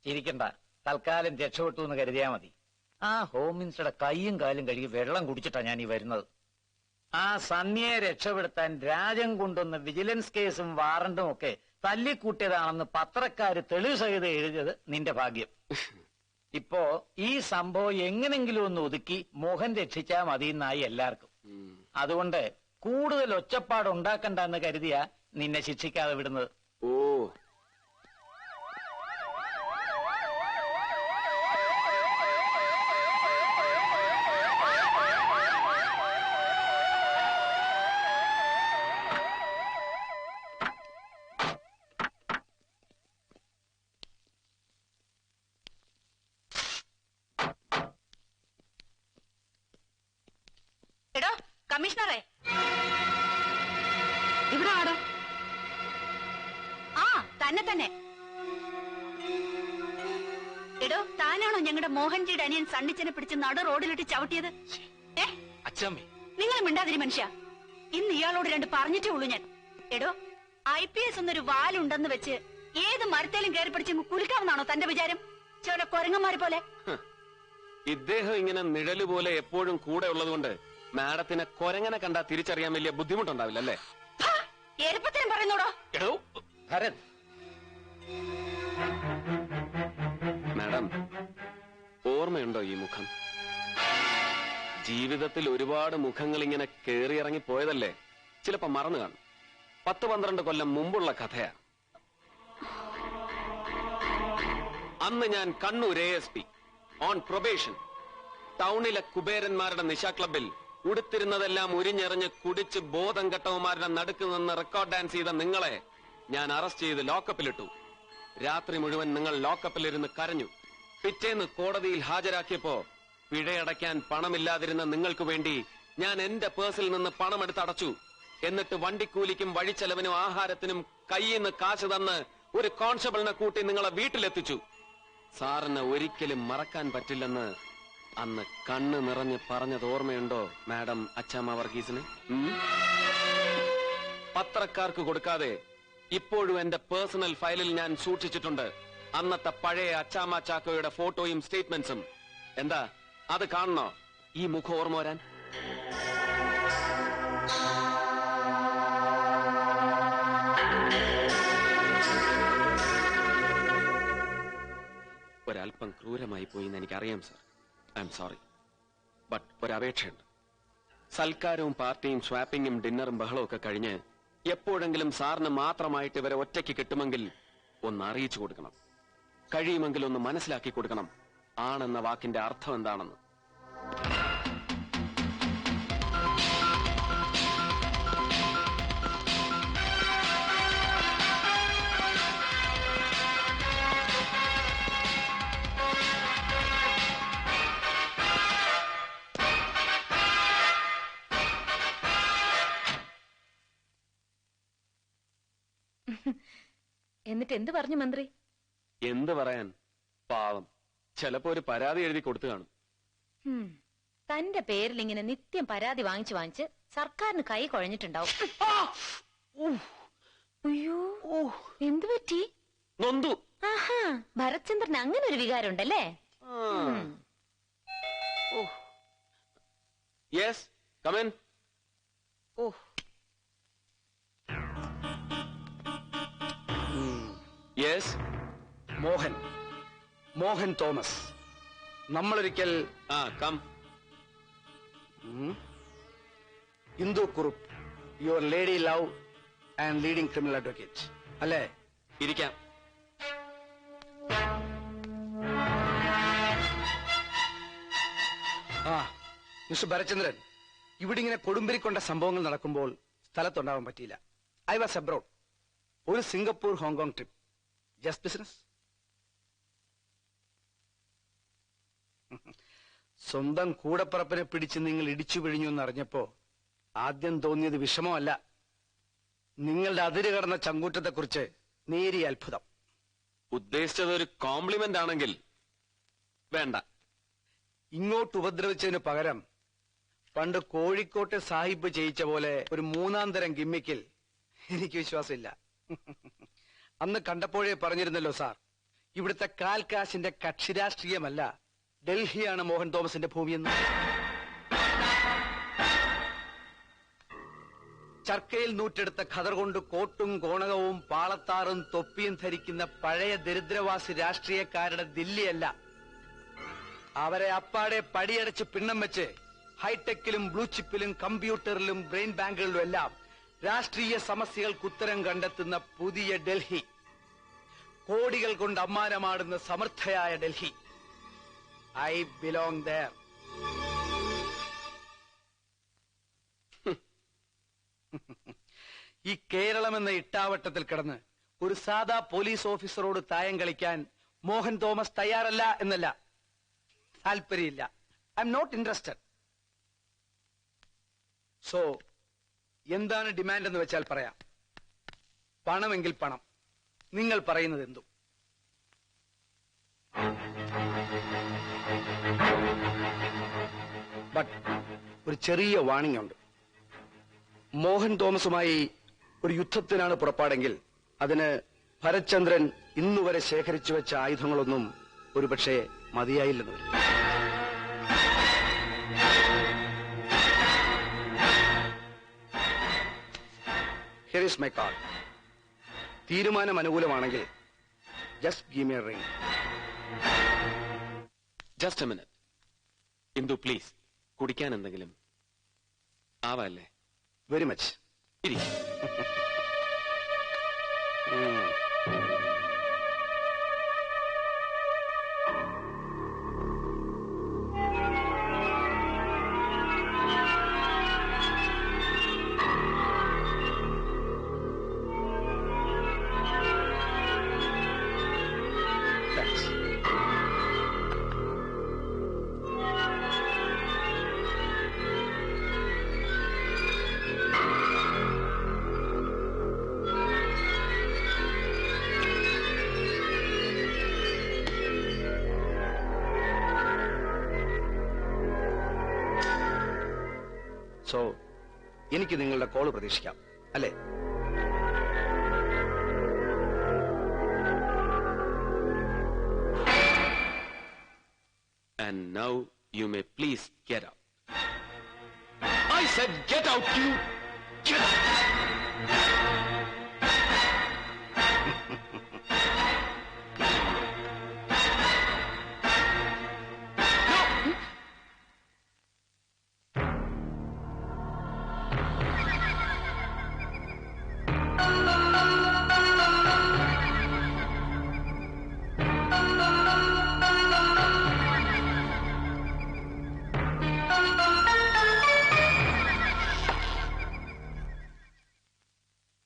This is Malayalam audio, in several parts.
ചിരിക്കണ്ട, തൽക്കാലം രക്ഷപ്പെട്ടു എന്ന് കരുതിയാ മതി. ആ ഹോം മിനിസ്റ്ററുടെ കൈയും കാലും കഴുകി വെള്ളം കുടിച്ചിട്ടാ ഞാൻ ഈ വരുന്നത്. ആ സന്യയെ രക്ഷപ്പെടുത്താൻ രാജൻ കൊണ്ടുവന്ന വിജിലൻസ് കേസും വാറണ്ടും ഒക്കെ തല്ലിക്കൂട്ടിയതാണെന്ന് പത്രക്കാര് തെളിവ് സഹിതം എഴുതിയത് നിന്റെ ഭാഗ്യം. ഇപ്പോ ഈ സംഭവം എങ്ങനെങ്കിലും ഒന്ന് ഒതുക്കി മോഹൻ രക്ഷിച്ചാ മതിയെന്നായി എല്ലാവർക്കും. അതുകൊണ്ട് കൂടുതൽ ഒച്ചപ്പാടുണ്ടാക്കണ്ടെന്ന് കരുതിയാ നിന്നെ ശിക്ഷിക്കാതെ വിടുന്നത്. ഓ, കമ്മീഷണറെ, ഇവിടെ ആടോ. ആ തന്നെ തന്നെ. എടോ, താനാണോ ഞങ്ങളുടെ മോഹൻജിയുടെ അനിയൻ സണ്ണിച്ചനെ പിടിച്ച് നടു റോഡിലിട്ട് ചവിട്ടിയത്? നിങ്ങൾ മിണ്ടാതിരി മനുഷ്യ. ഇന്ന് ഇയാളോട് രണ്ട് പറഞ്ഞിട്ടേ ഉള്ളൂ ഞാൻ. എടോ, IPS എന്നൊരു വാലുണ്ടെന്ന് വെച്ച് ഏത് മരത്തേലും കയറി പിടിച്ച് കുലുക്കാവുന്നാണോ തന്റെ വിചാരം? ചില കൊരങ്ങന്മാരെ പോലെ. ഇദ്ദേഹം ഇങ്ങനെ നിഴല് പോലെ എപ്പോഴും കൂടെ ഉള്ളതുകൊണ്ട് മാഡത്തിനെ കൊരങ്ങനെ കണ്ടാ തിരിച്ചറിയാൻ വലിയ ബുദ്ധിമുട്ടുണ്ടാവില്ല അല്ലേ? എളുപ്പത്തിനും പറയുന്നോടോ. ഭരത്, മാഡം, ഓർമ്മയുണ്ടോ ഈ മുഖം? ജീവിതത്തിൽ ഒരുപാട് മുഖങ്ങൾ ഇങ്ങനെ കേറിയിറങ്ങി പോയതല്ലേ, ചിലപ്പോ മറന്നു കാണും. 10-12 കൊല്ലം മുമ്പുള്ള കഥയാ. അന്ന് ഞാൻ കണ്ണൂർ ASP ഓൺ പ്രൊബേഷൻ ടൗണിലെ കുബേരന്മാരുടെ നിശാ ക്ലബിൽ ഉടുത്തിരുന്നതെല്ലാം ഉരിഞ്ഞെറിഞ്ഞ് കുടിച്ച് ബോധം കെട്ടവന്മാരുടെ നടുക്ക് നിന്ന് റെക്കോർഡ് ഡാൻസ് ചെയ്ത നിങ്ങളെ ഞാൻ അറസ്റ്റ് ചെയ്ത് ലോക്കപ്പിലിട്ടു. രാത്രി മുഴുവൻ നിങ്ങൾ ലോക്കപ്പിലിരുന്ന് കരഞ്ഞു. പിറ്റേന്ന് കോടതിയിൽ ഹാജരാക്കിയപ്പോ പിഴയടയ്ക്കാൻ പണമില്ലാതിരുന്ന നിങ്ങൾക്ക് വേണ്ടി ഞാൻ എന്റെ പേഴ്സിൽ നിന്ന് പണമെടുത്തടച്ചു. എന്നിട്ട് വണ്ടിക്കൂലിക്കും വഴിച്ചെലവിനും ആഹാരത്തിനും കയ്യിൽ നിന്ന് കാശ് തന്ന് ഒരു കോൺസ്റ്റബിളിനെ കൂട്ടി നിങ്ങളെ വീട്ടിലെത്തിച്ചു. സാറിന് ഒരിക്കലും മറക്കാൻ പറ്റില്ലെന്ന് അന്ന് കണ്ണ് നിറഞ്ഞ് പറഞ്ഞത് ഓർമ്മയുണ്ടോ മാഡം അച്ചാമ്മ വർഗീസിന്? പത്രക്കാർക്ക് കൊടുക്കാതെ ഇപ്പോഴും എന്റെ പേഴ്സണൽ ഫയലിൽ ഞാൻ സൂക്ഷിച്ചിട്ടുണ്ട് അന്നത്തെ പഴയ അച്ചാമ്മ ചാക്കോയുടെ ഫോട്ടോയും സ്റ്റേറ്റ്മെന്റ്സും. എന്താ അത് കാണണോ ഈ മുഖം ഓർമ്മ വരാൻ? ഒരല്പം ക്രൂരമായി പോയി എന്ന് എനിക്കറിയാം sir. I am sorry. But ഒരപേക്ഷയുണ്ട്. സൽക്കാരവും പാർട്ടിയും സ്വാപ്പിങ്ങും ഡിന്നറും ബഹളവും ഒക്കെ കഴിഞ്ഞ് എപ്പോഴെങ്കിലും സാറിന് മാത്രമായിട്ട് ഇവരെ ഒറ്റയ്ക്ക് കിട്ടുമെങ്കിൽ ഒന്ന് അറിയിച്ചു കൊടുക്കണം. കഴിയുമെങ്കിൽ ഒന്ന് മനസ്സിലാക്കി കൊടുക്കണം ആണെന്ന വാക്കിന്റെ അർത്ഥം എന്താണെന്ന്. എന്നിട്ട് എന്ത് പറഞ്ഞു മന്ത്രി? എന്ത് പറയാൻ, പാവം ചിലപ്പോ ഒരു പരാതി എഴുതി കൊടുത്തു കാണും. തന്റെ പേരിൽ ഇങ്ങനെ നിത്യം പരാതി വാങ്ങിച്ചു വാങ്ങിച്ച് സർക്കാരിന് കൈ കുഴഞ്ഞിട്ടുണ്ടാവും. അയ്യോ, എന്തു പറ്റി? നൊന്തു. ആഹാ, ഭരത്ചന്ദ്രന് അങ്ങനെ ഒരു വികാരം ഉണ്ടല്ലേ? Yes, come in. Yes, Mohan Thomas. നമ്മളൊരിക്കൽ come. Indu Kurup, your lady love and leading criminal advocate അല്ലേ? ഇരിക്കാം. മിസ്റ്റർ ഭരചന്ദ്രൻ, ഇവിടെ ഇങ്ങനെ കൊടുമ്പിരിക്കൊണ്ട സംഭവങ്ങൾ നടക്കുമ്പോൾ സ്ഥലത്തുണ്ടാവാൻ പറ്റിയില്ല. I was abroad. ഒരു Singapore Hong Kong trip. Just business. സ്വന്തം കൂടപ്പറപ്പിനെ പിടിച്ച് നിങ്ങൾ ഇടിച്ചു പിഴിഞ്ഞു എന്നറിഞ്ഞപ്പോ ആദ്യം തോന്നിയത് വിഷമമല്ല, നിങ്ങളുടെ അതിര് കടന്ന ചങ്കൂറ്റത്തെക്കുറിച്ച് നേരിയ അത്ഭുതം. ഉദ്ദേശിച്ചത് ഒരു കോംപ്ലിമെന്റ് ആണെങ്കിൽ വേണ്ട. ഇങ്ങോട്ട് ഉപദ്രവിച്ചതിന് പകരം പണ്ട് കോഴിക്കോട്ടെ സാഹിബ് ചെയ്യിച്ച പോലെ ഒരു മൂന്നാം തരം ഗിമ്മിക്കിൽ എനിക്ക് വിശ്വാസമില്ല. അന്ന് കണ്ടപ്പോഴേ പറഞ്ഞിരുന്നല്ലോ സാർ, ഇവിടുത്തെ കാൽക്കാശിന്റെ കക്ഷി രാഷ്ട്രീയമല്ല, ഡൽഹിയാണ് മോഹൻ തോമസിന്റെ ഭൂമിയെന്ന്. ചർക്കയിൽ നൂറ്റെടുത്ത ഖദർ കൊണ്ട് കോട്ടും കോണകവും പാളത്താറും തൊപ്പിയും ധരിക്കുന്ന പഴയ ദരിദ്രവാസി രാഷ്ട്രീയക്കാരുടെ ദില്ലിയല്ല. അവരെ അപ്പാടെ പടിയടച്ച് പിണ്ണം വെച്ച് ഹൈടെക്കിലും ബ്ലൂ ചിപ്പിലും കമ്പ്യൂട്ടറിലും ബ്രെയിൻ ബാങ്കുകളിലും എല്ലാം രാഷ്ട്രീയ സമസ്യകൾക്ക് ഉത്തരം കണ്ടെത്തുന്ന പുതിയ ഡൽഹി, കോടികൾ കൊണ്ട് അമ്മാനമാടുന്ന സമർത്ഥയായ ഡൽഹി. I belong there. ഈ കേരളം എന്ന ഇട്ടാവട്ടത്തിൽ കിടന്ന് ഒരു സാധാ പോലീസ് ഓഫീസറോട് തായം കളിക്കാൻ മോഹൻ തോമസ് തയ്യാറല്ല എന്നല്ല, താല്പര്യമില്ല. I am not interested. So എന്താണ് ഡിമാൻഡ് എന്ന് വെച്ചാൽ പറയാം. പണമെങ്കിൽ പണം, നിങ്ങൾ പറയുന്നത് എന്തും. ബട്ട് ഒരു ചെറിയ വാണിംഗ് ഉണ്ട്. മോഹൻ തോമസുമായി ഒരു യുദ്ധത്തിനാണ് പുറപ്പാടെങ്കിൽ അതിന് ഭരത്ചന്ദ്രൻ ഇന്നുവരെ ശേഖരിച്ചു വെച്ച ആയുധങ്ങളൊന്നും ഒരുപക്ഷെ മതിയായില്ലെന്ന് വരും. Here is my card. തീരുമാനം അനുകൂലമാണെങ്കിൽ just give me a ring. Just A minute. Indu please, കുടിക്കാൻ എന്തെങ്കിലും ആവല്ലേ? Very much. ഇരിക്കും. Thanks. സോ എനിക്ക് നിങ്ങളുടെ കോള് പ്രതീക്ഷിക്കാം അല്ലേ? And now you may please get out. I said get out, you! Get out!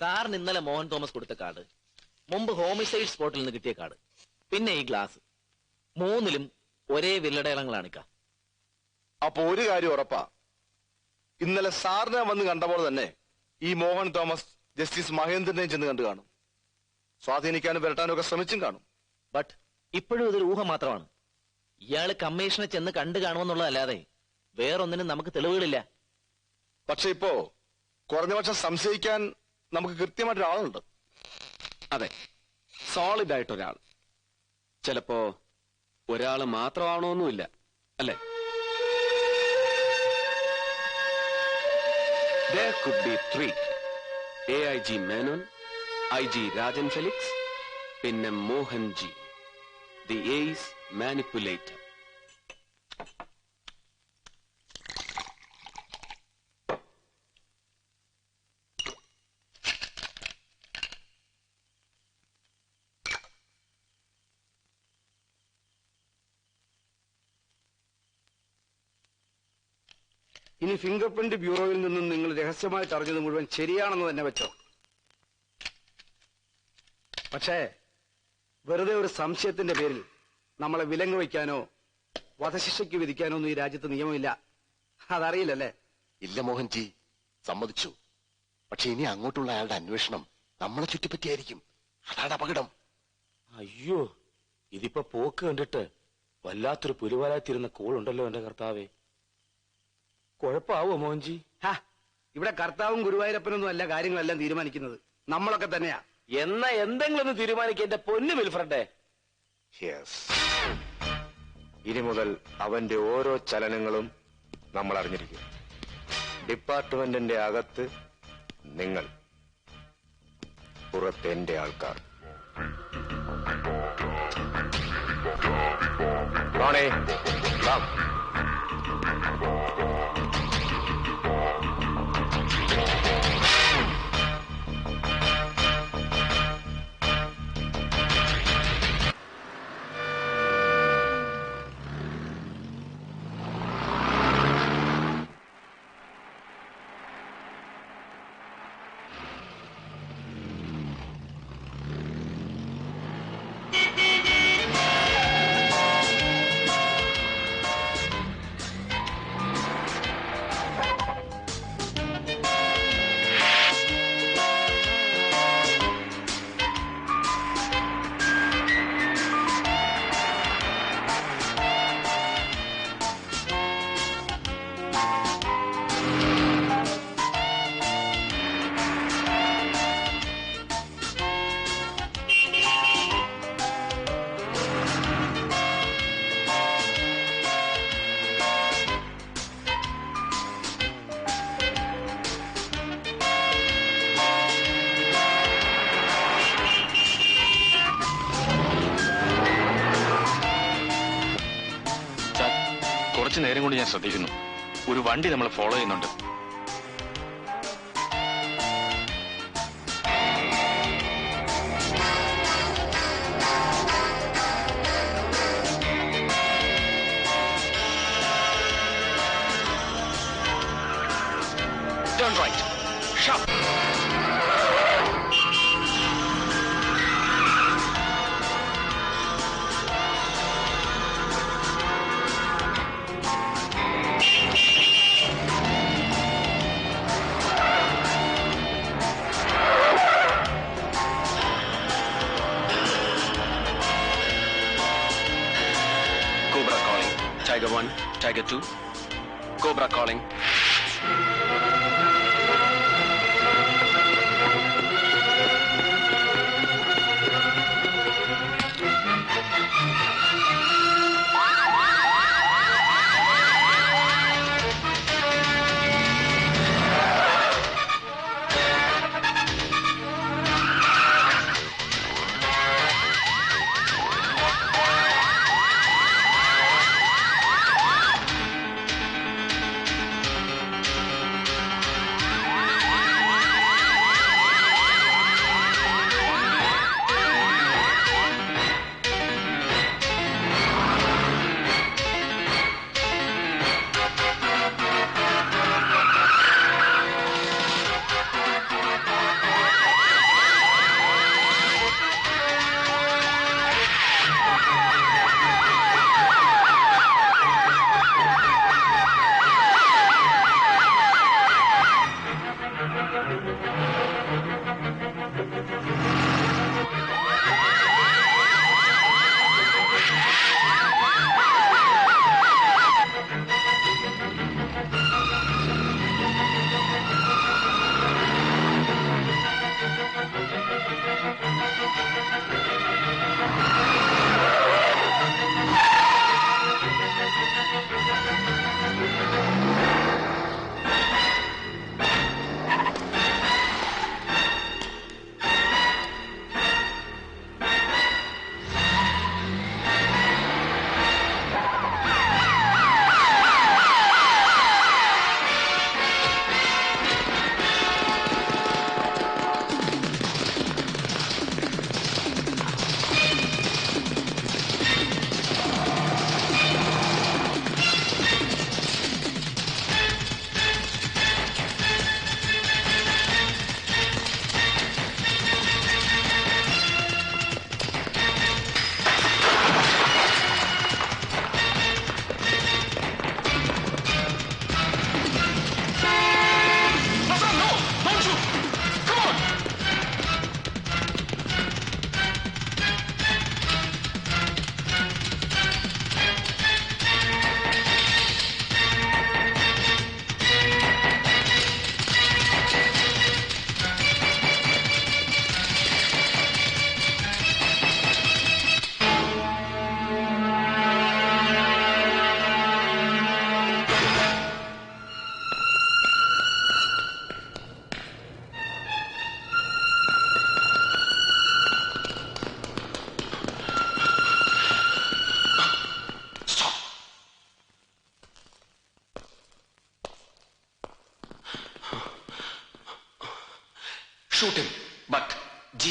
സാറിന് ഇന്നലെ മോഹൻ തോമസ് കൊടുത്ത കാർഡ്, മുമ്പ് ഹോമിസൈഡ് സ്പോട്ടിൽ നിന്ന് കിട്ടിയ കാർഡ്, പിന്നെ ഈ ഗ്ലാസ്, മൂന്നിലും ഒരേ വില്ലടയാളങ്ങളാണിക്ക. അപ്പൊ ഒരു കാര്യം ഉറപ്പാ, ഇന്നലെ സാറിനെ വന്ന് കണ്ടപ്പോൾ തന്നെ ഈ മോഹൻ തോമസ് ജസ്റ്റിസ് മഹേന്ദ്രനെയും ചെന്ന് കണ്ടു കാണും. സ്വാധീനിക്കാനും വരട്ടാനും ഒക്കെ ശ്രമിച്ചും കാണും. ബട്ട് ഇപ്പോഴും ഇതൊരു ഊഹം മാത്രമാണ്. ഇയാള് കമ്മീഷനെ ചെന്ന് കണ്ടു കാണുമെന്നുള്ളതല്ലാതെ വേറൊന്നിനും നമുക്ക് തെളിവുകളില്ല. പക്ഷെ ഇപ്പോ കുറഞ്ഞപക്ഷം സംശയിക്കാൻ നമുക്ക് കൃത്യമായിട്ടൊരാളുണ്ട്. അതെ, സോളിഡ് ആയിട്ടൊരാൾ. ചിലപ്പോ ഒരാള് മാത്രമാണോന്നുമില്ല, അല്ലേ? There could be 3. AIG Menon, IG Rajan Felix, പിന്നെ Mohan ji, the ace manipulator. ഇനി ഫിംഗർ പ്രിന്റ് ബ്യൂറോയിൽ നിന്നും നിങ്ങൾ രഹസ്യമായിട്ട് അറിഞ്ഞത് മുഴുവൻ ശരിയാണെന്ന് തന്നെ വെച്ചോ. പക്ഷേ വെറുതെ ഒരു സംശയത്തിന്റെ പേരിൽ നമ്മളെ വിലങ്ങ് വയ്ക്കാനോ വധശിക്ഷയ്ക്ക് വിധിക്കാനോ ഒന്നും ഈ രാജ്യത്ത് നിയമമില്ല. അതറിയില്ലല്ലേ? ഇല്ല മോഹൻജി, സമ്മതിച്ചു. പക്ഷെ ഇനി അങ്ങോട്ടുള്ള അയാളുടെ അന്വേഷണം നമ്മളെ ചുറ്റിപ്പറ്റിയായിരിക്കും. അതാണ് അപകടം. അയ്യോ, ഇതിപ്പോ പോക്ക് കണ്ടിട്ട് വല്ലാത്തൊരു പുലിവാലാത്തിരുന്ന കോളുണ്ടല്ലോ എന്റെ കർത്താവേ. കുഴപ്പാവോ മോഹൻജി? ഇവിടെ കർത്താവും ഗുരുവായൂരപ്പനൊന്നും അല്ല കാര്യങ്ങളെല്ലാം തീരുമാനിക്കുന്നത്, നമ്മളൊക്കെ തന്നെയാ. എന്നാ എന്തെങ്കിലും ഒന്ന് തീരുമാനിക്കുക എന്റെ പൊന്നു വിൽഫ്രണ്ടേ. ഇനി മുതൽ അവന്റെ ഓരോ ചലനങ്ങളും നമ്മൾ അറിഞ്ഞിരിക്കും. ഡിപ്പാർട്ട്മെന്റിന്റെ അകത്ത് നിങ്ങൾ, പുറത്ത് എന്റെ ആൾക്കാർ. റോണേ, വാ. കുറച്ചു നേരം കൊണ്ട് ഞാൻ ശ്രദ്ധിക്കുന്നു, ഒരു വണ്ടി നമ്മൾ ഫോളോ ചെയ്യുന്നുണ്ട്. Turn right. Sharp. Cobra calling. Tiger 1, Tiger 2. Cobra calling.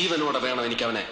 ജീവനോടെ വേണം എനിക്ക് അവനെ.